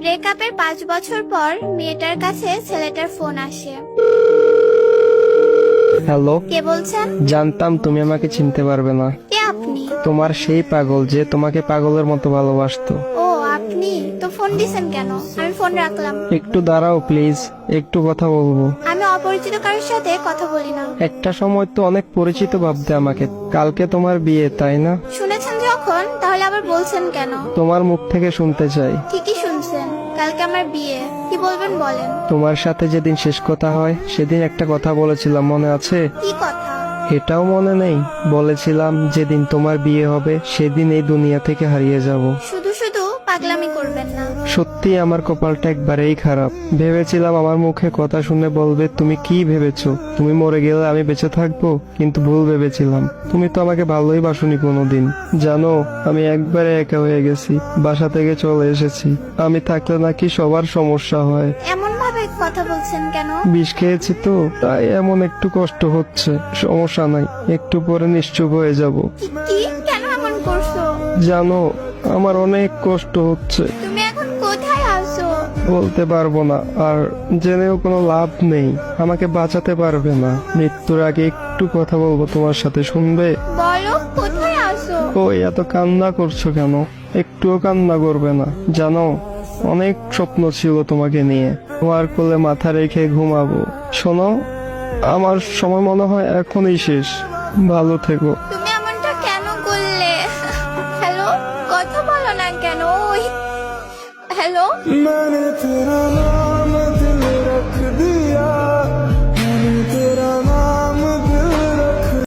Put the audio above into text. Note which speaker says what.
Speaker 1: ব্রেকআপের 5 বছর পর মেয়েটার কাছে ছেলেটার ফোন আসে।
Speaker 2: হ্যালো,
Speaker 1: কে বলছেন?
Speaker 2: জানতাম তুমি আমাকে চিনতে পারবে না।
Speaker 1: কে আপনি?
Speaker 2: তোমার সেই পাগল যে তোমাকে পাগলের মতো ভালোবাসতো।
Speaker 1: ও আপনি তো ফোন দিছেন কেন? আমি ফোন রাখলাম।
Speaker 2: একটু দাঁড়াও প্লিজ, একটু কথা বলবো।
Speaker 1: আমি অপরিচিত কারোর সাথে কথা বলি না।
Speaker 2: একটা সময় তো অনেক পরিচিত ভাবতে আমাকে। কালকে তোমার বিয়ে, তাই না?
Speaker 1: শুনেছেন যখন, তাহলে আবার বলছেন কেন?
Speaker 2: তোমার মুখ থেকে শুনতে চাই।
Speaker 1: ঠিকই শুনছেন, কালকে আমার বিয়ে। কি বলবেন বলেন।
Speaker 2: তোমার সাথে যেদিন শেষ কথা হয় সেদিন একটা কথা বলেছিলাম, মনে আছে?
Speaker 1: কি কথা?
Speaker 2: এটাও মনে নেই? বলেছিলাম যেদিন তোমার বিয়ে হবে সেদিন এই দুনিয়া থেকে হারিয়ে যাব।
Speaker 1: শুধু শুধু পাগলামি করবেন না।
Speaker 2: সত্যি আমার কপালটা একবারেই খারাপ। ভেবেছিলাম আমার মুখে কথা শুনে বলবে তুমি কি ভেবেছো, তুমি মরে গেলে আমি বেঁচে থাকবো, কিন্তু ভুল ভেবেছিলাম। তুমি তো আমাকে ভালোই বাসনি কোনোদিন। জানো, আমি একবারে একা হয়ে গেছি, বাসা থেকে চলে এসেছি। আমি থাকলে নাকি সবার সমস্যা হয়।
Speaker 1: এমন ভাবে কথা বলছেন কেন?
Speaker 2: বিষ খেয়েছি তো, তাই এমন একটু কষ্ট হচ্ছে। সমস্যা নাই, একটু পরে নিশ্চুপ হয়ে যাব।
Speaker 1: কি কেন এমন করছো?
Speaker 2: জানো, আমার অনেক কষ্ট হচ্ছে।
Speaker 1: তুমি এখন কোথায় আছো?
Speaker 2: বলতে পারবো না, আর জেনেও কোনো লাভ নেই। আমাকে বাঁচাতে পারবে না। মৃত্যুর আগে একটু কথা বলবো তোমার সাথে, শুনবে?
Speaker 1: বলো কোথায় আছো?
Speaker 2: ওই এত কান্না করছো কেন? একটুও কান্না করবে না। জানো, অনেক স্বপ্ন ছিল তোমাকে নিয়ে। তোমার কোলে মাথা রেখে ঘুমাবো। শোনো, আমার সময় মনে হয় এখনই শেষ। ভালো থেকো।
Speaker 1: তুমি এমনটা কেন করলে? হ্যালো, কথা বলো না কেন? ওই হ্যালো।